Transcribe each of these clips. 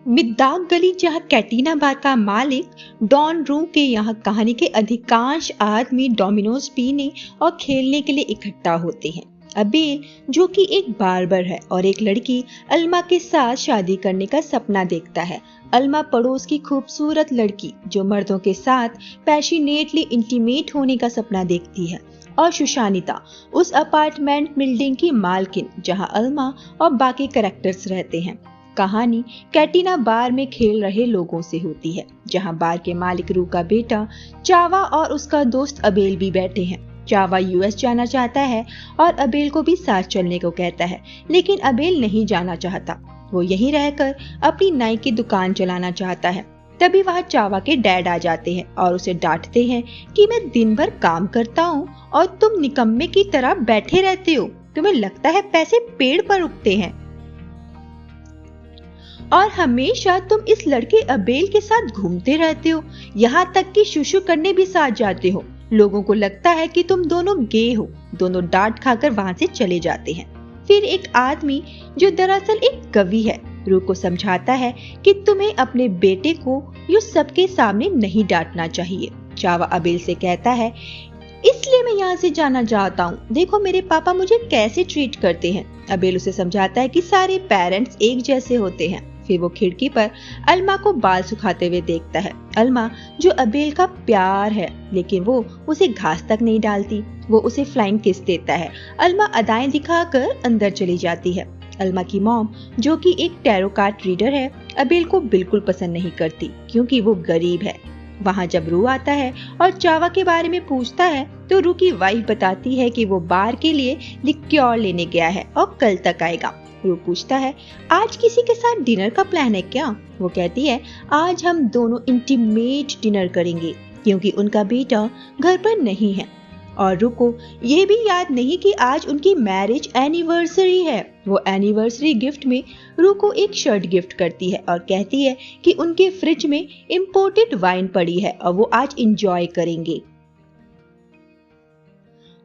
मिद्दाक गली, जहाँ कैटिना बार का मालिक डॉन रू के यहाँ कहानी के अधिकांश आदमी डोमिनोज पीने और खेलने के लिए इकट्ठा होते हैं। अबेल, जो कि एक बार्बर है, और एक लड़की अल्मा के साथ शादी करने का सपना देखता है। अल्मा पड़ोस की खूबसूरत लड़की जो मर्दों के साथ पैशनेटली इंटीमेट होने का सपना देखती है, और सुशानिता उस अपार्टमेंट बिल्डिंग की मालकिन जहां अल्मा और बाकी कैरेक्टर्स रहते हैं। कहानी कैटिना बार में खेल रहे लोगों से होती है, जहां बार के मालिक रू का बेटा चावा और उसका दोस्त अबेल भी बैठे हैं। चावा यूएस जाना चाहता है और अबेल को भी साथ चलने को कहता है, लेकिन अबेल नहीं जाना चाहता। वो यहीं रहकर अपनी नाई की दुकान चलाना चाहता है। तभी वहाँ चावा के डैड आ जाते हैं और उसे डांटते हैं कि मैं दिन भर काम करता हूँ और तुम निकम्मे की तरह बैठे रहते हो। तुम्हें लगता है पैसे पेड़ पर उगते हैं और हमेशा तुम इस लड़के अबेल के साथ घूमते रहते हो, यहाँ तक कि शुशु करने भी साथ जाते हो। लोगों को लगता है कि तुम दोनों गे हो। दोनों डांट खाकर वहाँ से चले जाते हैं। फिर एक आदमी जो दरअसल एक कवि है, रू को समझाता है कि तुम्हें अपने बेटे को यूं सबके सामने नहीं डांटना चाहिए। चावा अबेल से कहता है, इसलिए मैं यहाँ से जाना चाहता हूँ। देखो मेरे पापा मुझे कैसे ट्रीट करते हैं। अबेल उसे समझाता है कि सारे पेरेंट्स एक जैसे होते हैं। फिर वो खिड़की पर अल्मा को बाल सुखाते हुए देखता है। अल्मा, जो अबेल का प्यार है, लेकिन वो उसे घास तक नहीं डालती। वो उसे फ्लाइंग किस देता है। अल्मा अदाएं दिखाकर अंदर चली जाती है। अल्मा की मॉम, जो कि एक टैरो कार्ड रीडर है, अबेल को बिल्कुल पसंद नहीं करती क्योंकि वो गरीब है। वहाँ जब रू आता है और चावा के बारे में पूछता है तो रू की वाइफ बताती है कि वो बार के लिए लिक्योर लेने गया है और कल तक आएगा। रू पूछता है, आज किसी के साथ डिनर का प्लान है क्या? वो कहती है, आज हम दोनों इंटीमेट डिनर करेंगे क्योंकि उनका बेटा घर पर नहीं है। और रू को ये भी याद नहीं कि आज उनकी मैरिज एनिवर्सरी है। वो एनिवर्सरी गिफ्ट में रू को एक शर्ट गिफ्ट करती है और कहती है कि उनके फ्रिज में इम्पोर्टेड वाइन पड़ी है और वो आज इंजॉय करेंगे।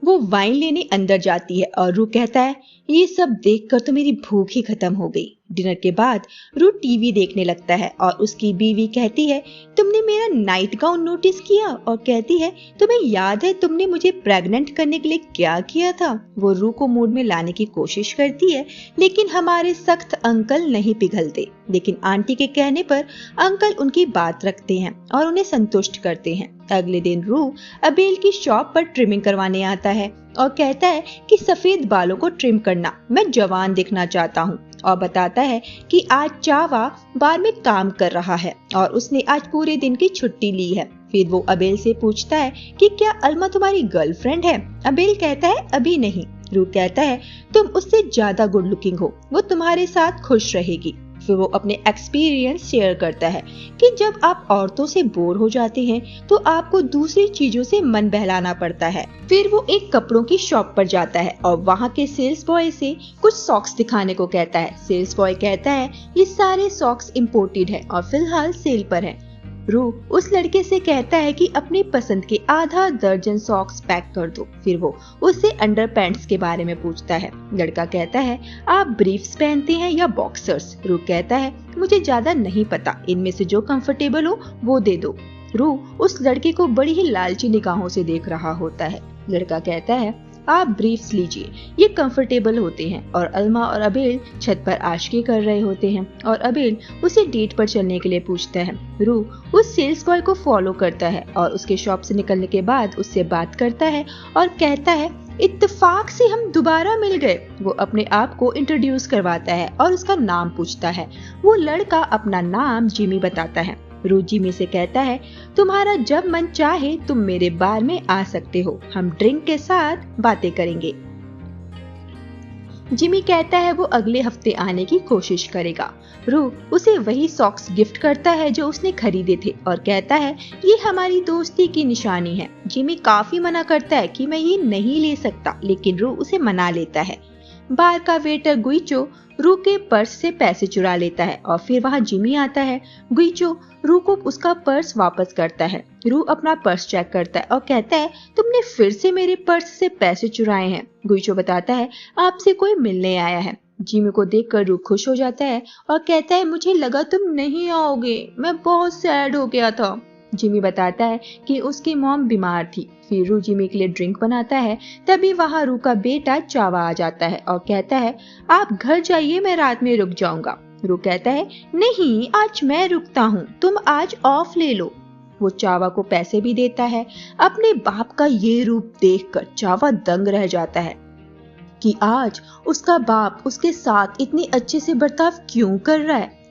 वो वाइन लेने अंदर जाती है और रू कहता है, ये सब देखकर तो मेरी भूख ही खत्म हो गई। डिनर के बाद रू टीवी देखने लगता है और उसकी बीवी कहती है, तुमने मेरा नाइट गाउन नोटिस किया? और कहती है, तुम्हें याद है तुमने मुझे प्रेग्नेंट करने के लिए क्या किया था? वो रू को मूड में लाने की कोशिश करती है, लेकिन हमारे सख्त अंकल नहीं पिघलते। लेकिन आंटी के कहने पर अंकल उनकी बात रखते हैं और उन्हें संतुष्ट करते हैं। अगले दिन रू अबेल की शॉप पर ट्रिमिंग करवाने आता है और कहता है कि सफेद बालों को ट्रिम करना, मैं जवान दिखना चाहता हूँ। और बताता है कि आज चावा बार में काम कर रहा है और उसने आज पूरे दिन की छुट्टी ली है। फिर वो अबेल से पूछता है कि क्या अल्मा तुम्हारी गर्लफ्रेंड है? अबेल कहता है, अभी नहीं। रू कहता है, तुम उससे ज्यादा गुड लुकिंग हो, वो तुम्हारे साथ खुश रहेगी। फिर वो अपने एक्सपीरियंस शेयर करता है कि जब आप औरतों से बोर हो जाते हैं तो आपको दूसरी चीजों से मन बहलाना पड़ता है। फिर वो एक कपड़ों की शॉप पर जाता है और वहाँ के सेल्स बॉय से कुछ सॉक्स दिखाने को कहता है। सेल्स बॉय कहता है, ये सारे सॉक्स इम्पोर्टेड है और फिलहाल सेल पर है। रू उस लड़के से कहता है कि अपनी पसंद के आधा दर्जन सॉक्स पैक कर दो। फिर वो उससे अंडरपैंट्स के बारे में पूछता है। लड़का कहता है, आप ब्रीफ्स पहनते हैं या बॉक्सर्स? रू कहता है, मुझे ज्यादा नहीं पता, इनमें से जो कंफर्टेबल हो वो दे दो। रू उस लड़के को बड़ी ही लालची निगाहों से देख रहा होता है। लड़का कहता है, आप ब्रीफ्स लीजिए, ये कंफर्टेबल होते हैं। और अल्मा और अबेल छत पर आशिकी कर रहे होते हैं और अबेल उसे डेट पर चलने के लिए पूछता है। रू उस सेल्स बॉय को फॉलो करता है और उसके शॉप से निकलने के बाद उससे बात करता है और कहता है, इत्तेफाक से हम दोबारा मिल गए। वो अपने आप को इंट्रोड्यूस करवाता है और उसका नाम पूछता है। वो लड़का अपना नाम जिमी बताता है। रू जिमी से कहता है, तुम्हारा जब मन चाहे तुम मेरे बार में आ सकते हो, हम ड्रिंक के साथ बातें करेंगे। जिमी कहता है वो अगले हफ्ते आने की कोशिश करेगा। रू उसे वही सॉक्स गिफ्ट करता है जो उसने खरीदे थे और कहता है, ये हमारी दोस्ती की निशानी है। जिमी काफी मना करता है कि मैं ये नहीं ले सकता, लेकिन रू उसे मना लेता है। बार का वेटर गुइचो रू के पर्स से पैसे चुरा लेता है और फिर वहाँ जिमी आता है। गुइचो रू को उसका पर्स वापस करता है। रू अपना पर्स चेक करता है और कहता है, तुमने फिर से मेरे पर्स से पैसे चुराए हैं। गुइचो बताता है, आपसे कोई मिलने आया है। जिमी को देखकर रू खुश हो जाता है और कहता है मुझे लगा तुम नहीं आओगे, मैं बहुत सैड हो गया था। जिमी बताता है कि उसकी मॉम बीमार थी। फिर रू जिमी के लिए ड्रिंक बनाता है। तभी वहाँ रू का बेटा चावा आ जाता है और कहता है आप घर जाइए, मैं रात में रुक जाऊंगा। रू कहता है नहीं, आज मैं रुकता हूँ, तुम आज ऑफ ले लो। वो चावा को पैसे भी देता है। अपने बाप का ये रूप देखकर चावा दंग रह जाता है कि आज उसका बाप उसके साथ इतनी अच्छे से बर्ताव क्यों कर रहा है।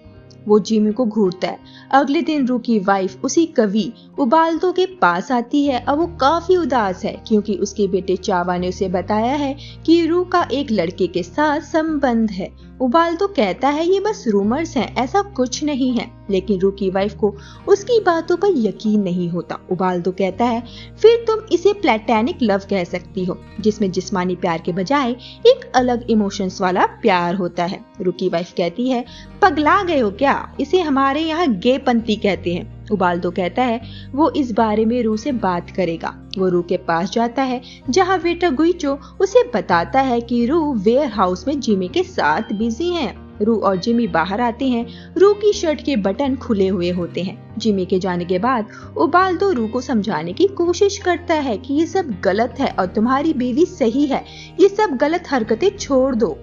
वो जिमी को घूरता है। अगले दिन रू की वाइफ उसी कवि उबाल्दो के पास आती है और वो काफी उदास है क्योंकि उसके बेटे चावा ने उसे बताया है कि रू का एक लड़के के साथ संबंध है। उबाल्दो कहता है ये बस रूमर्स हैं, ऐसा कुछ नहीं है, लेकिन रू की वाइफ को उसकी बातों पर यकीन नहीं होता। उबाल्दो कहता है फिर तुम इसे प्लेटोनिक लव कह सकती हो, जिसमें जिस्मानी प्यार के बजाय एक अलग इमोशंस वाला प्यार होता है। रू की वाइफ कहती है पगला गए हो क्या, इसे हमारे यहाँ गे पंती कहते हैं। उबाल्दो कहता है वो इस बारे में रू से बात करेगा। वो रू के पास जाता है जहाँ वेटर गुइचो उसे बताता है कि रू वेयर हाउस में जिमी के साथ बिजी हैं। रू और जिमी बाहर आते हैं। रू की शर्ट के बटन खुले हुए होते हैं। जिमी के जाने के बाद उबाल्दो रू को समझाने की कोशिश करता है कि ये सब गलत है और तुम्हारी बीवी सही है, ये सब गलत हरकतें छोड़ दो।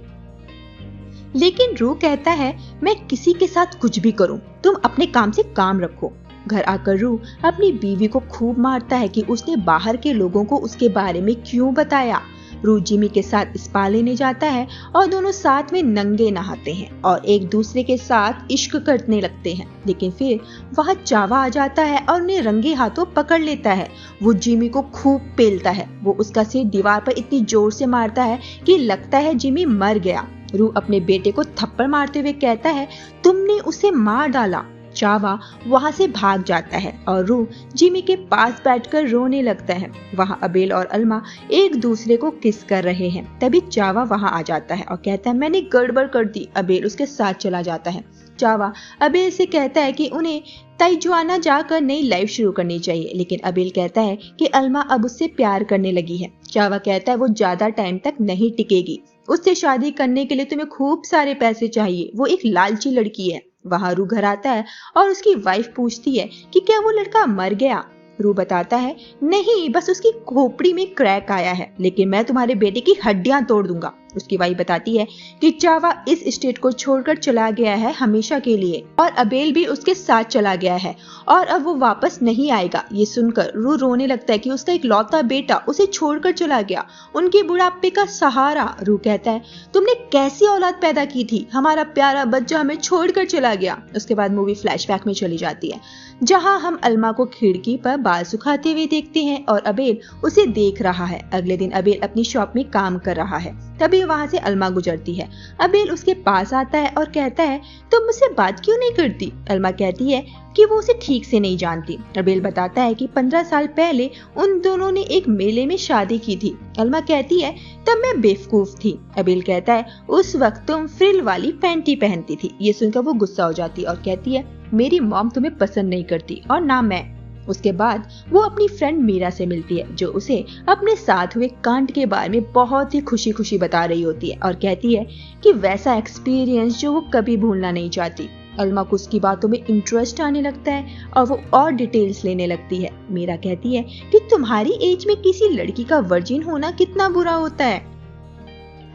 लेकिन रू कहता है मैं किसी के साथ कुछ भी करूं, तुम अपने काम से काम रखो। घर आकर रू अपनी बीवी को खूब मारता है कि उसने बाहर के लोगों को उसके बारे में क्यों बताया। रू जिमी के साथ स्पा लेने जाता है और दोनों साथ में नंगे नहाते हैं और एक दूसरे के साथ इश्क करने लगते हैं। लेकिन फिर वह चावा आ जाता है और उन्हें रंगे हाथों पकड़ लेता है। वो जिमी को खूब पेलता है। वो उसका सिर दीवार पर इतनी जोर से मारता है कि लगता है जिमी मर गया। रू अपने बेटे को थप्पड़ मारते हुए कहता है तुमने उसे मार डाला। चावा वहां से भाग जाता है और रू जिमी के पास बैठकर रोने लगता है। वहां अबेल और अल्मा एक दूसरे को किस कर रहे हैं। तभी चावा वहां आ जाता है और कहता है मैंने गड़बड़ कर दी। अबेल उसके साथ चला जाता है। चावा अबेल से कहता है कि उन्हें ताइजुआना जाकर नई लाइफ शुरू करनी चाहिए, लेकिन अबेल कहता है कि अल्मा अब उससे प्यार करने लगी है। चावा कहता है वो ज्यादा टाइम तक नहीं टिकेगी, उससे शादी करने के लिए तुम्हें खूब सारे पैसे चाहिए, वो एक लालची लड़की है। वहां रू घर आता है और उसकी वाइफ पूछती है कि क्या वो लड़का मर गया। रू बताता है नहीं, बस उसकी खोपड़ी में क्रैक आया है, लेकिन मैं तुम्हारे बेटे की हड्डियां तोड़ दूंगा। उसकी वाइफ बताती है कि चावा इस स्टेट को छोड़कर चला गया है हमेशा के लिए और अबेल भी उसके साथ चला गया है और अब वो वापस नहीं आएगा। ये सुनकर रू रोने लगता है कि उसका एक लौता बेटा उसे छोड़कर चला गया, उनके बुढ़ापे का सहारा। रू कहता है तुमने कैसी औलाद पैदा की थी, हमारा प्यारा बच्चा हमें छोड़कर चला गया। उसके बाद मूवी फ्लैशबैक में चली जाती है जहां हम अल्मा को खिड़की पर बाल सुखाते हुए देखते हैं और अबेल उसे देख रहा है। अगले दिन अबेल अपनी शॉप में काम कर रहा है। तभी वहां से अल्मा गुजरती है। अबेल उसके पास आता है और कहता है तुम मुझसे बात क्यों नहीं करती। अल्मा कहती है कि वो उसे ठीक से नहीं जानती। अबेल बताता है कि 15 साल पहले उन दोनों ने एक मेले में शादी की थी। अल्मा कहती है तब मैं बेवकूफ थी। अबेल कहता है उस वक्त तुम फ्रिल वाली पैंटी पहनती थी। ये सुनकर वो गुस्सा हो जाती और कहती है मेरी मॉम तुम्हें पसंद नहीं करती और ना मैं। उसके बाद वो अपनी फ्रेंड मीरा से मिलती है जो उसे अपने साथ हुए कांड के बारे में बहुत ही खुशी खुशी बता रही होती है और कहती है कि वैसा एक्सपीरियंस जो वो कभी भूलना नहीं चाहती। अल्मा को उसकी बातों में इंटरेस्ट आने लगता है और वो और डिटेल्स लेने लगती है। मीरा कहती है कि तुम्हारी एज में किसी लड़की का वर्जिन होना कितना बुरा होता है।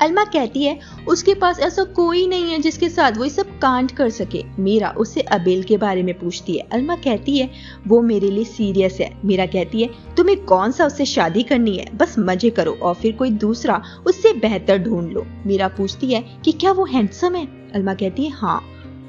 अल्मा कहती है उसके पास ऐसा कोई नहीं है जिसके साथ वो ये सब कांड कर सके। मीरा उससे अबेल के बारे में पूछती है। अल्मा कहती है वो मेरे लिए सीरियस है। मीरा कहती है तुम्हें कौन सा उससे शादी करनी है, बस मजे करो और फिर कोई दूसरा उससे बेहतर ढूंढ लो। मीरा पूछती है कि क्या वो हैंडसम है। अल्मा कहती है हाँ।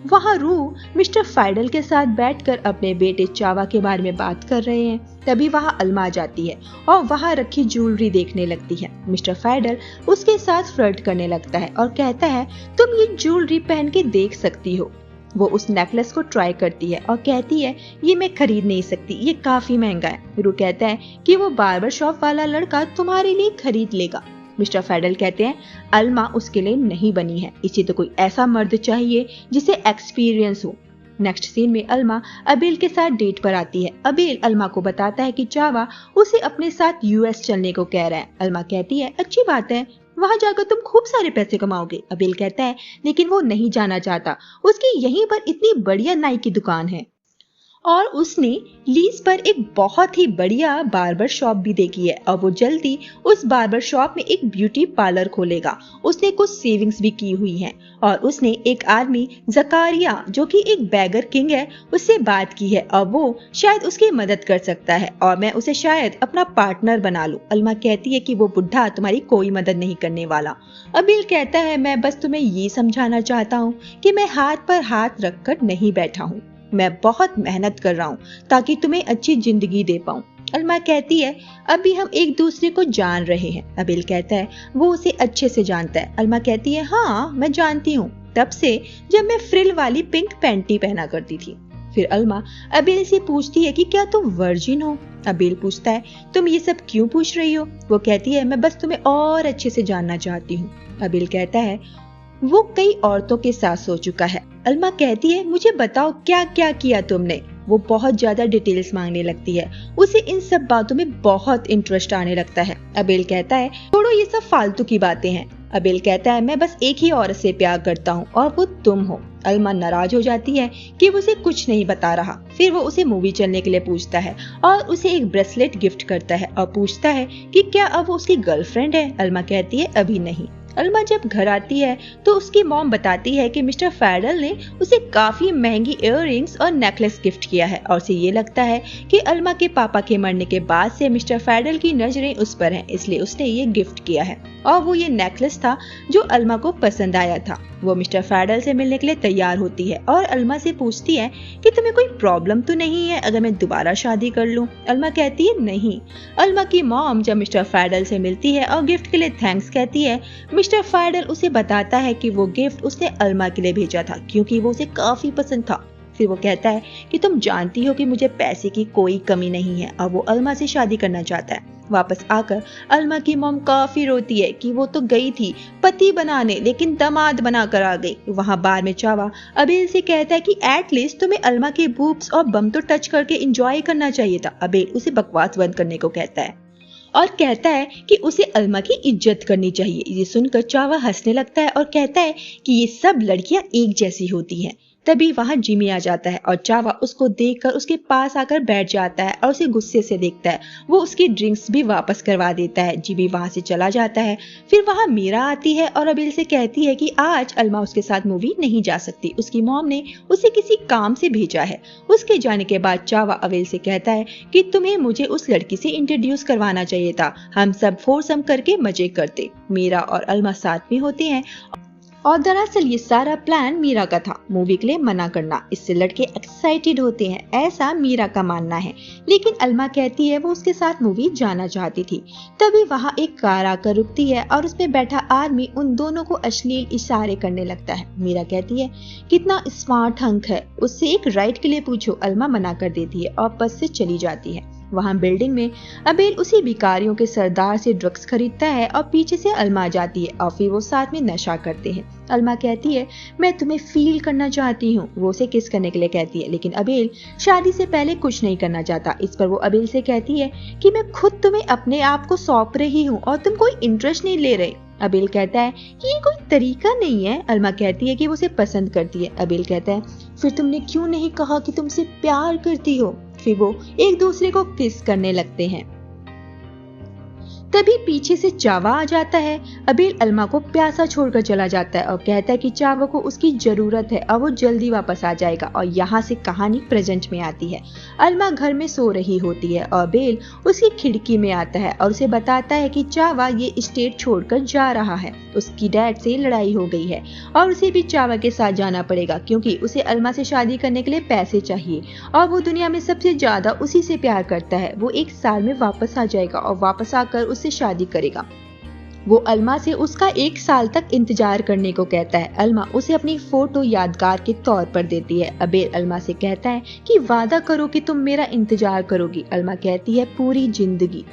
वहाँ रू मिस्टर फाइडल के साथ बैठकर अपने बेटे चावा के बारे में बात कर रहे हैं। तभी वहाँ अल्मा आ जाती है और वहाँ रखी ज्वेलरी देखने लगती है। मिस्टर फाइडल उसके साथ फ्लर्ट करने लगता है और कहता है तुम ये ज्वेलरी पहन के देख सकती हो। वो उस नेकलेस को ट्राई करती है और कहती है ये मैं खरीद नहीं सकती, ये काफी महंगा है। रू कहता है कि वो बार्बर शॉप वाला लड़का तुम्हारे लिए खरीद लेगा। मिस्टर फेडल कहते हैं अल्मा उसके लिए नहीं बनी है, इसे तो कोई ऐसा मर्द चाहिए जिसे एक्सपीरियंस हो। नेक्स्ट सीन में अल्मा अबेल के साथ डेट पर आती है। अबेल अल्मा को बताता है कि चावा उसे अपने साथ यूएस चलने को कह रहा है। अल्मा कहती है अच्छी बात है, वहां जाकर तुम खूब सारे पैसे कमाओगे। अबेल कहता है लेकिन वो नहीं जाना चाहता, उसकी यहीं पर इतनी बढ़िया नाई की दुकान है और उसने लीज पर एक बहुत ही बढ़िया बार्बर शॉप भी देखी है और वो जल्दी उस बार्बर शॉप में एक ब्यूटी पार्लर खोलेगा। उसने कुछ सेविंग्स भी की हुई हैं और उसने एक आदमी जकारिया जो कि एक बैगर किंग है उससे बात की है और वो शायद उसकी मदद कर सकता है और मैं उसे शायद अपना पार्टनर बना लूं। अल्मा कहती है कि वो बुढ़ा तुम्हारी कोई मदद नहीं करने वाला। अबील कहता है मैं बस तुम्हें ये समझाना चाहता हूँ कि मैं हाथ पर हाथ रखकर नहीं बैठा हूँ, मैं बहुत मेहनत कर रहा हूँ ताकि तुम्हें अच्छी जिंदगी दे पाऊँ। अल्मा कहती है अभी हम एक दूसरे को जान रहे हैं। अबील कहता है वो उसे अच्छे से जानता है। अल्मा कहती है हाँ मैं जानती हूँ, तब से जब मैं फ्रिल वाली पिंक पैंटी पहना करती थी। फिर अल्मा अबील से पूछती है कि क्या तुम वर्जिन हो। अबील पूछता है तुम ये सब क्यों पूछ रही हो। वो कहती है मैं बस तुम्हें और अच्छे से जानना चाहती हूँ। अबील कहता है वो कई औरतों के साथ सो चुका है। अल्मा कहती है मुझे बताओ क्या क्या किया तुमने। वो बहुत ज्यादा डिटेल्स मांगने लगती है, उसे इन सब बातों में बहुत इंटरेस्ट आने लगता है। अबेल कहता है छोड़ो ये सब फालतू की बातें हैं। अबेल कहता है मैं बस एक ही औरत से प्यार करता हूँ और वो तुम हो। अल्मा नाराज हो जाती है कि वो उसे कुछ नहीं बता रहा। फिर वो उसे मूवी चलने के लिए पूछता है और उसे एक ब्रेसलेट गिफ्ट करता है और पूछता है कि क्या अब वो उसकी गर्लफ्रेंड है। अल्मा कहती है अभी नहीं। अल्मा जब घर आती है तो उसकी मॉम बताती है कि मिस्टर फैडल ने उसे काफी महंगी इयररिंग्स और नेकलेस गिफ्ट किया है और उसे ये लगता है कि अल्मा के पापा के मरने के बाद से मिस्टर फैडल की नजरें उस पर हैं, इसलिए उसने ये गिफ्ट किया है और वो ये नेकलेस था जो अल्मा को पसंद आया था। वो मिस्टर फैडल से मिलने के लिए तैयार होती है और अल्मा से पूछती है कि तुम्हें कोई प्रॉब्लम तो नहीं है अगर मैं दोबारा शादी कर लूं। अल्मा कहती है नहीं। अल्मा की मॉम जब मिस्टर फैडल से मिलती है और गिफ्ट के लिए थैंक्स कहती है, मिस्टर फैडल उसे बताता है कि वो गिफ्ट उसने अल्मा के लिए भेजा था क्योंकि वो उसे काफी पसंद था। फिर वो कहता है कि तुम जानती हो कि मुझे पैसे की कोई कमी नहीं है और वो अल्मा से शादी करना चाहता है। वापस आकर अल्मा की मॉम काफी रोती है कि वो तो गई थी पति बनाने लेकिन दामाद बनाकर आ गई। वहाँ बार में चावा अबेल से कहता है कि एटलीस्ट तुम्हें अल्मा के बूब्स और बम तो टच करके एंजॉय करना चाहिए था। अबेल उसे बकवास बंद करने को कहता है और कहता है कि उसे अल्मा की इज्जत करनी चाहिए। ये सुनकर चावा हंसने लगता है और कहता है कि ये सब लड़कियां एक जैसी होती हैं। तभी वहां जिमी आ जाता है और चावा उसको देखकर उसके पास आकर बैठ जाता है और उसे गुस्से से देखता है। वो उसकी ड्रिंक्स भी वापस करवा देता है। जिमी वहां से चला जाता है। फिर वहां मीरा आती है और अबेल से कहती है कि आज अल्मा उसके साथ मूवी नहीं जा सकती, उसकी मॉम ने उसे किसी काम से भेजा है। उसके जाने के बाद चावा अबेल से कहता है कि तुम्हें मुझे उस लड़की से इंट्रोड्यूस करवाना चाहिए था, हम सब फोरसम करके मजे करते। मीरा और अल्मा साथ में होते हैं और दरअसल ये सारा प्लान मीरा का था, मूवी के लिए मना करना। इससे लड़के एक्साइटेड होते हैं, ऐसा मीरा का मानना है, लेकिन अल्मा कहती है वो उसके साथ मूवी जाना चाहती थी। तभी वहाँ एक कार आकर रुकती है और उसमें बैठा आदमी उन दोनों को अश्लील इशारे करने लगता है। मीरा कहती है कितना स्मार्ट हंक है, उससे एक राइड के लिए पूछो। अल्मा मना कर देती है और बस से चली जाती है। वहाँ बिल्डिंग में अबेल उसी भिखारियों के सरदार से ड्रग्स खरीदता है और पीछे से अल्मा आ जाती है और फिर वो साथ में नशा करते हैं। अल्मा कहती है मैं तुम्हें फील करना चाहती हूँ। वो उसे किस करने के लिए कहती है, लेकिन अबेल शादी से पहले कुछ नहीं करना चाहता। इस पर वो अबेल से कहती है कि मैं खुद तुम्हें अपने आप को सौंप रही हूँ और तुम कोई इंटरेस्ट नहीं ले रहे। अबेल कहता है कि ये कोई तरीका नहीं है। अल्मा कहती है कि वो उसे पसंद करती है। अबेल कहता है फिर तुमने क्यों नहीं कहा कि तुमसे प्यार करती हो। फिर वो एक दूसरे को किस करने लगते हैं। तभी पीछे से चावा आ जाता है। अबेल अल्मा को प्यासा छोड़कर चला जाता है और कहता है कि चावा को उसकी जरूरत है और वो जल्दी वापस आ जाएगा। और यहाँ से कहानी प्रेजेंट में आती है। अल्मा घर में सो रही होती है और अबेल उसकी खिड़की में आता है और उसे बताता है कि चावा ये स्टेट छोड़कर जा रहा है, उसकी डैड से लड़ाई हो गई है और उसे भी चावा के साथ जाना पड़ेगा क्योंकि उसे अल्मा से शादी करने के लिए पैसे चाहिए और वो दुनिया में सबसे ज्यादा उसी से प्यार करता है। वो 1 साल में वापस आ जाएगा और वापस आकर उससे शादी करेगा। वो अल्मा से उसका 1 साल तक इंतजार करने को कहता है। अल्मा उसे अपनी फोटो यादगार के तौर पर देती है। अबेल अल्मा से कहता है कि वादा करो कि तुम मेरा इंतजार करोगी। अल्मा कहती है पूरी जिंदगी।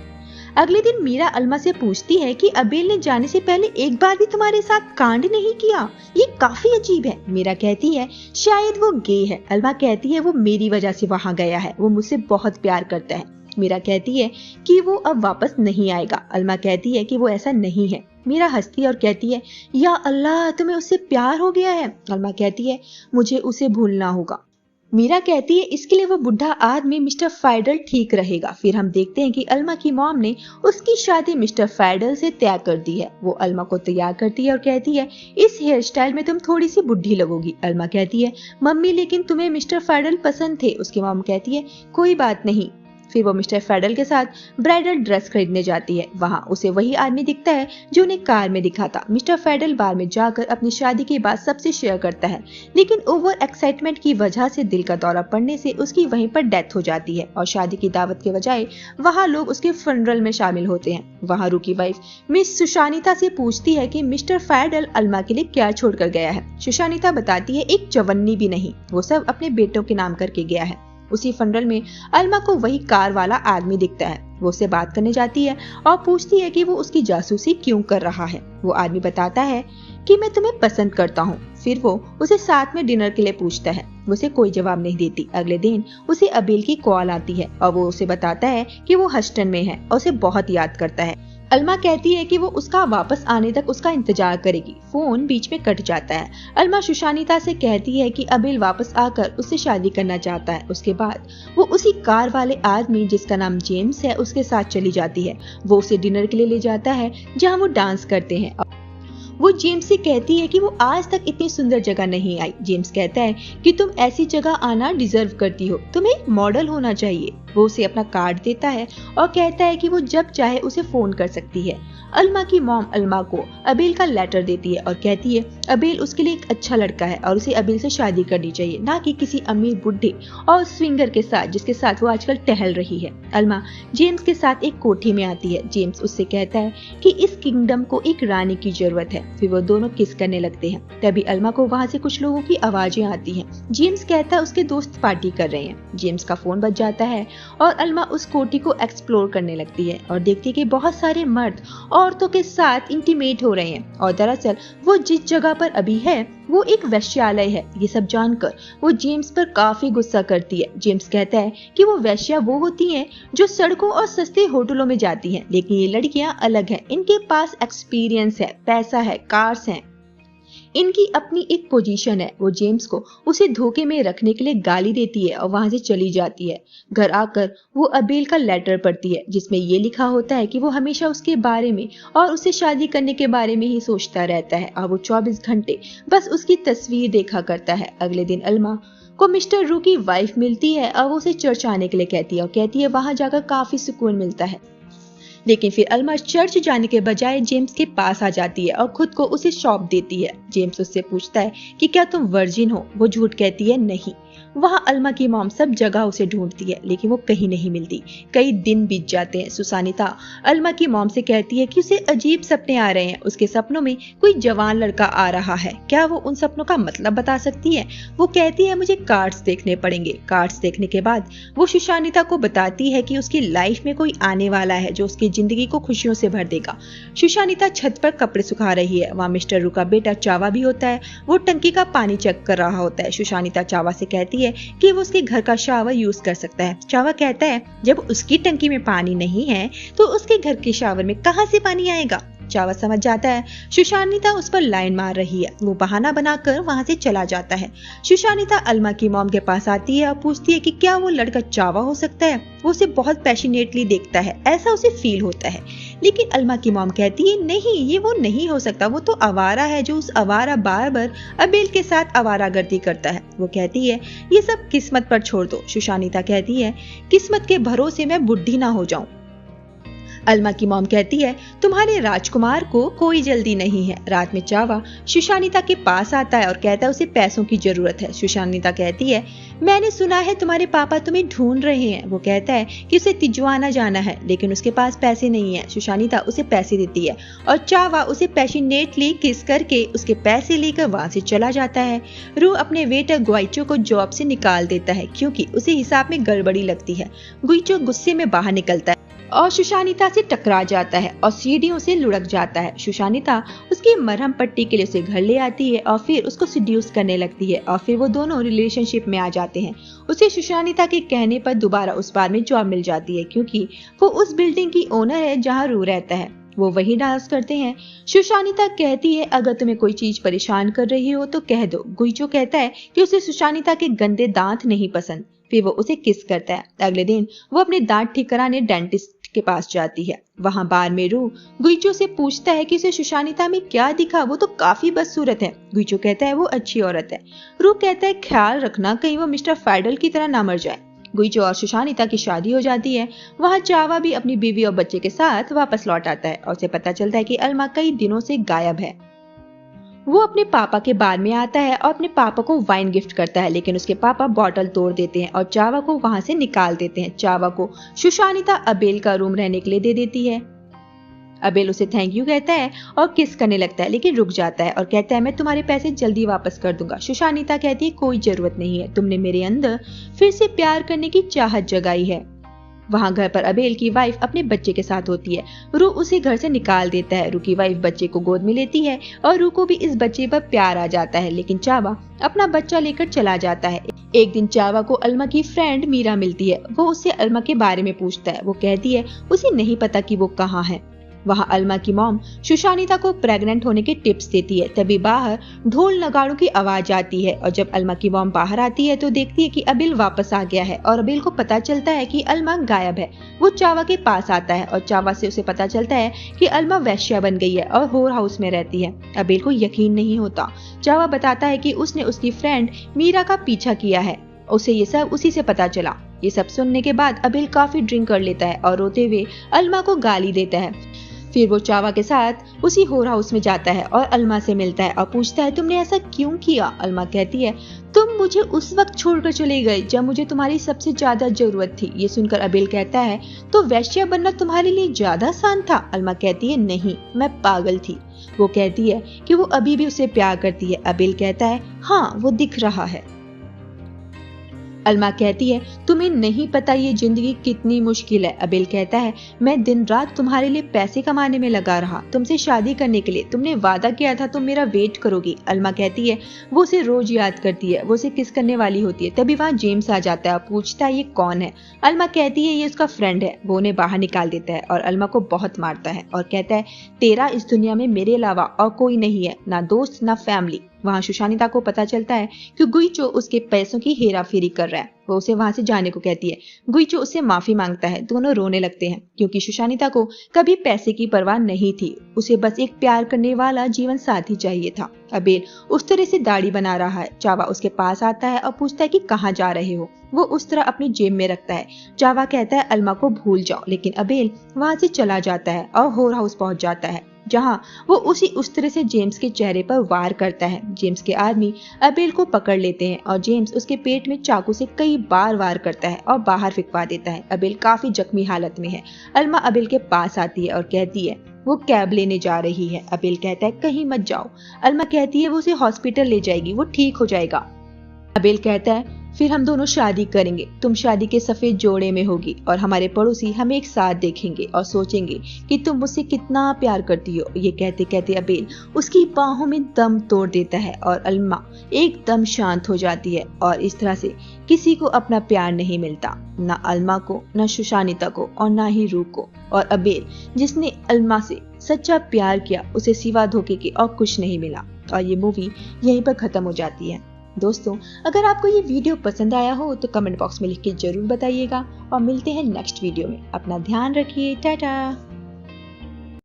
अगले दिन मीरा अल्मा से पूछती है कि अबेल ने जाने से पहले एक बार भी तुम्हारे साथ कांड नहीं किया, ये काफी अजीब है। मीरा कहती है शायद वो गे है। अल्मा कहती है वो मेरी वजह से वहां गया है, वो मुझसे बहुत प्यार करता है। मीरा कहती है कि वो अब वापस नहीं आएगा। अलमा कहती है कि वो ऐसा नहीं है। मीरा हंसती है और कहती है, या अल्लाह, तुम्हें उससे प्यार हो गया है। अलमा कहती है, मुझे उसे भूलना होगा। मीरा कहती है, इसके लिए वो बुढ़ा आदमी मिस्टर फाइडल ठीक रहेगा। फिर हम देखते हैं कि अलमा की मॉम ने उसकी शादी मिस्टर फाइडल से तय कर दी है। वो अलमा को तैयार करती है और कहती है, इस हेयर स्टाइल में तुम थोड़ी सी बुढ़ी लगोगी। अलमा कहती है, मम्मी लेकिन तुम्हें मिस्टर फाइडल पसंद थे। उसकी मॉम कहती है, कोई बात नहीं। फिर वो मिस्टर फाइडल के साथ ब्राइडल ड्रेस खरीदने जाती है। वहां उसे वही आदमी दिखता है जो उन्हें कार में दिखा था। मिस्टर फाइडल बार में जाकर अपनी शादी की बात सबसे शेयर करता है, लेकिन ओवर एक्साइटमेंट की वजह से दिल का दौरा पड़ने से उसकी वहीं पर डेथ हो जाती है और शादी की दावत के बजाय वहाँ लोग उसके फनरल में शामिल होते हैं। वहाँ रू की वाइफ मिस सुशानिता से पूछती है कि मिस्टर फाइडल अलमा के लिए क्या छोड़कर गया है। सुशानिता बताती है, एक चवन्नी भी नहीं, वो सब अपने बेटों के नाम करके गया है। उसी फंडल में अलमा को वही कार वाला आदमी दिखता है। वो उससे बात करने जाती है और पूछती है कि वो उसकी जासूसी क्यों कर रहा है। वो आदमी बताता है कि मैं तुम्हें पसंद करता हूँ। फिर वो उसे साथ में डिनर के लिए पूछता है। वो उसे कोई जवाब नहीं देती। अगले दिन उसे अबील की कॉल आती है और वो उसे बताता है कि वो हस्टन में है और उसे बहुत याद करता है। अलमा कहती है कि वो उसका वापस आने तक उसका इंतजार करेगी। फोन बीच में कट जाता है। अलमा सुशानिता से कहती है कि अबील वापस आकर उससे शादी करना चाहता है। उसके बाद वो उसी कार वाले आदमी जिसका नाम जेम्स है उसके साथ चली जाती है। वो उसे डिनर के लिए ले जाता है जहाँ वो डांस करते हैं। वो जेम्स से कहती है कि वो आज तक इतनी सुंदर जगह नहीं आई। जेम्स कहता है कि तुम ऐसी जगह आना डिजर्व करती हो, तुम्हें मॉडल होना चाहिए। वो उसे अपना कार्ड देता है और कहता है कि वो जब चाहे उसे फोन कर सकती है। अलमा की मॉम अलमा को अबील का लेटर देती है और कहती है अबील उसके लिए एक अच्छा लड़का है और उसे अबील से शादी करनी चाहिए, ना कि किसी अमीर बुढ़े और स्विंगर के साथ जिसके साथ वो आजकल टहल रही है। अलमा जेम्स के साथ एक कोठी में आती है। जेम्स उससे कहता है कि इस किंगडम को एक रानी की जरूरत है। फिर वो दोनों किस करने लगते हैं। तभी अलमा को वहाँ से कुछ लोगों की आवाजें आती हैं। जेम्स कहता है उसके दोस्त पार्टी कर रहे हैं। जेम्स का फोन बज जाता है और अलमा उस कोठी को एक्सप्लोर करने लगती है और देखती है कि बहुत सारे मर्द औरतों के साथ इंटीमेट हो रहे हैं और दरअसल वो जिस जगह पर अभी है वो एक वेश्यालय है। ये सब जानकर वो जेम्स पर काफी गुस्सा करती है। जेम्स कहता है कि वो वेश्या वो होती हैं जो सड़कों और सस्ते होटलों में जाती हैं, लेकिन ये लड़कियां अलग हैं। इनके पास एक्सपीरियंस है, पैसा है, कार्स हैं, इनकी अपनी एक पोजीशन है। वो जेम्स को उसे धोखे में रखने के लिए गाली देती है और वहां से चली जाती है। घर आकर वो अबील का लेटर पढ़ती है जिसमें ये लिखा होता है कि वो हमेशा उसके बारे में और उससे शादी करने के बारे में ही सोचता रहता है और वो 24 घंटे बस उसकी तस्वीर देखा करता है। अगले दिन अलमा को मिस्टर रू की वाइफ मिलती है और वो उसे चर्च आने के लिए कहती है और कहती है वहां जाकर काफी सुकून मिलता है। लेकिन फिर अलमा चर्च जाने के बजाय जेम्स के पास आ जाती है और खुद को उसे सौंप देती है। जेम्स उससे पूछता है कि क्या तुम वर्जिन हो? वो झूठ कहती है नहीं। वहाँ अलमा की मॉम सब जगह उसे ढूंढती है लेकिन वो कहीं नहीं मिलती। कई दिन बीत जाते हैं। सुसानिता अलमा की मॉम से कहती है कि उसे अजीब सपने आ रहे हैं। उसके सपनों में कोई जवान लड़का आ रहा है। क्या वो उन सपनों का मतलब बता सकती है? वो कहती है मुझे कार्ड्स देखने पड़ेंगे। कार्ड्स देखने के बाद वो सुशानिता को बताती है कि उसकी लाइफ में कोई आने वाला है जो उसकी जिंदगी को खुशियों से भर देगा। सुशानिता छत पर कपड़े सुखा रही है। वहाँ मिस्टर रू का बेटा चावा भी होता है। वो टंकी का पानी चेक कर रहा होता है। सुशानिता चावा से कहती है कि वो उसके घर का शावर यूज कर सकता है। चावा कहता है जब उसकी टंकी में पानी नहीं है तो उसके घर के शावर में कहां से पानी आएगा? चावा समझ जाता है सुशानिता उस पर लाइन मार रही है। वो बहाना बनाकर वहां से चला जाता है। सुशानिता अलमा की मॉम के पास आती है और पूछती है कि क्या वो लड़का चावा हो सकता है। वो उसे बहुत पैशनेटली देखता है, ऐसा उसे फील होता है। लेकिन अलमा की मॉम कहती है नहीं, ये वो नहीं हो सकता। वो तो आवारा है जो उस आवारा बार्बर अबील के साथ आवारागर्दी करता है। वो कहती है ये सब किस्मत पर छोड़ दो। सुशानिता कहती है किस्मत के भरोसे मैं बुढ़ी ना हो जाऊं। अलमा की मॉम कहती है तुम्हारे राजकुमार को कोई जल्दी नहीं है। रात में चावा सुशानिता के पास आता है और कहता है उसे पैसों की जरूरत है। सुशानिता कहती है मैंने सुना है तुम्हारे पापा तुम्हें ढूंढ रहे हैं। वो कहता है कि उसे तिजवाना जाना है लेकिन उसके पास पैसे नहीं है। सुशानिता उसे पैसे देती है और चावा उसे पैशनेटली किस करके उसके पैसे लेकर वहां से चला जाता है। रू अपने वेटर गुइचो को जॉब से निकाल देता है क्योंकि उसे हिसाब में गड़बड़ी लगती है। गुइचो गुस्से में बाहर निकलता है और सुशानिता से टकरा जाता है और सीढ़ियों से लुढ़क जाता है। सुशानिता उसकी मरहम पट्टी के लिए उसे घर ले आती है और फिर उसको सिड्यूस करने लगती है और फिर वो दोनों रिलेशनशिप में आ जाते हैं। उसे सुशानिता के कहने पर दोबारा उस बार में जॉब मिल जाती है क्योंकि वो उस बिल्डिंग की ओनर है जहाँ रू रहता है। वो वही डांस करते हैं। सुशानिता कहती है अगर तुम्हें कोई चीज परेशान कर रही हो तो कह दो। गुइचो कहता है कि उसे सुशानिता के गंदे दांत नहीं पसंद। फिर वो उसे किस करता है। अगले दिन वो अपने दांत ठीक कराने डेंटिस्ट के पास जाती है। वहां बार में रू गुइचो से पूछता है कि उसे सुशानिता में क्या दिखा, वो तो काफी बदसूरत है। गुइचो कहता है वो अच्छी औरत है। रू कहता है ख्याल रखना कहीं वो मिस्टर फैडल की तरह ना मर जाए। गुइचो और सुशानिता की शादी हो जाती है। वहां चावा भी अपनी बीवी और बच्चे के साथ वापस लौट आता है और उसे पता चलता है कि अल्मा कई दिनों से गायब है। वो अपने पापा के बार में आता है और अपने पापा को वाइन गिफ्ट करता है, लेकिन उसके पापा बॉटल तोड़ देते हैं और चावा को वहां से निकाल देते हैं। चावा को सुशानिता अबेल का रूम रहने के लिए दे देती है। अबेल उसे थैंक यू कहता है और किस करने लगता है, लेकिन रुक जाता है और कहता है मैं तुम्हारे पैसे जल्दी वापस कर दूंगा। सुशानिता कहती है कोई जरूरत नहीं है, तुमने मेरे अंदर फिर से प्यार करने की चाहत जगाई है। वहां घर पर अबेल की वाइफ अपने बच्चे के साथ होती है। रू उसे घर से निकाल देता है। रू की वाइफ बच्चे को गोद में लेती है और रू को भी इस बच्चे पर प्यार आ जाता है, लेकिन चावा अपना बच्चा लेकर चला जाता है। एक दिन चावा को अल्मा की फ्रेंड मीरा मिलती है। वो उससे अल्मा के बारे में पूछता है। वो कहती है उसे नहीं पता कि वो कहाँ है। वहां अल्मा की मॉम सुशानिता को प्रेग्नेंट होने के टिप्स देती है। तभी बाहर ढोल नगाड़ों की आवाज आती है और जब अल्मा की मॉम बाहर आती है तो देखती है कि अबेल वापस आ गया है और अबेल को पता चलता है कि अल्मा गायब है। वो चावा के पास आता है और चावा से उसे पता चलता है कि अल्मा वैश्या बन गई है और होर हाउस में रहती है। अबेल को यकीन नहीं होता। चावा बताता है कि उसने उसकी फ्रेंड मीरा का पीछा किया है, उसे ये सब उसी से पता चला। ये सब सुनने के बाद अबेल काफी ड्रिंक कर लेता है और रोते हुए अल्मा को गाली देता है। फिर वो चावा के साथ उसी होर हाउस में जाता है और अल्मा से मिलता है और पूछता है तुमने ऐसा क्यों किया। अल्मा कहती है तुम मुझे उस वक्त छोड़कर चले गए जब मुझे तुम्हारी सबसे ज्यादा जरूरत थी। ये सुनकर अबेल कहता है तो वैश्या बनना तुम्हारे लिए ज्यादा आसान था। अल्मा कहती है नहीं, मैं पागल थी। वो कहती है कि वो अभी भी उसे प्यार करती है। अबेल कहता है हाँ वो दिख रहा है। अल्मा कहती है तुम्हें नहीं पता ये जिंदगी कितनी मुश्किल है। अबेल कहता है मैं दिन रात तुम्हारे लिए पैसे कमाने में लगा रहा, तुमसे शादी करने के लिए। तुमने वादा किया था तुम मेरा वेट करोगी। अल्मा कहती है वो उसे रोज याद करती है। वो उसे किस करने वाली होती है तभी वहाँ जेम्स आ जाता है और पूछता है ये कौन है। अल्मा कहती है ये उसका फ्रेंड है। वो उन्हें बाहर निकाल देता है और अल्मा को बहुत मारता है और कहता है तेरा इस दुनिया में मेरे अलावा और कोई नहीं है, ना दोस्त ना फैमिली। वहां सुशानिता को पता चलता है कि गुइचो उसके पैसों की हेराफेरी कर रहा है। वो उसे वहां से जाने को कहती है। गुइचो उससे माफी मांगता है। दोनों रोने लगते हैं क्योंकि सुशानिता को कभी पैसे की परवाह नहीं थी। उसे बस एक प्यार करने वाला जीवन साथी चाहिए था। अबेल उस तरह से दाढ़ी बना रहा है। चावा उसके पास आता है और पूछता है कि कहाँ जा रहे हो। वो उस तरह अपनी जेब में रखता है। चावा कहता है अल्मा को भूल जाओ, लेकिन अबेल वहां से चला जाता है और होर हाउस पहुंच जाता है जहां वो उस तरह से जेम्स के चेहरे पर वार करता है। जेम्स के आदमी अबेल को पकड़ लेते हैं और जेम्स उसके पेट में चाकू से कई बार वार करता है और बाहर फिकवा देता है। अबेल काफी जख्मी हालत में है। अल्मा अबेल के पास आती है और कहती है वो कैब लेने जा रही है। अबेल कहता है कहीं मत जाओ। अल्मा कहती है वो उसे हॉस्पिटल ले जाएगी, वो ठीक हो जाएगा। अबेल कहता है फिर हम दोनों शादी करेंगे, तुम शादी के सफेद जोड़े में होगी और हमारे पड़ोसी हमें एक साथ देखेंगे और सोचेंगे कि तुम मुझसे कितना प्यार करती हो। ये कहते कहते अबेल उसकी बाहों में दम तोड़ देता है और अल्मा एकदम शांत हो जाती है। और इस तरह से किसी को अपना प्यार नहीं मिलता, ना अल्मा को, ना सुशानिता को और ना ही रू को। और अबेल जिसने अल्मा से सच्चा प्यार किया उसे सिवा धोखे के और कुछ नहीं मिला। और ये मूवी यहीं पर खत्म हो जाती है। दोस्तों अगर आपको ये वीडियो पसंद आया हो तो कमेंट बॉक्स में लिख के जरूर बताइएगा और मिलते हैं नेक्स्ट वीडियो में। अपना ध्यान रखिए। टाटा।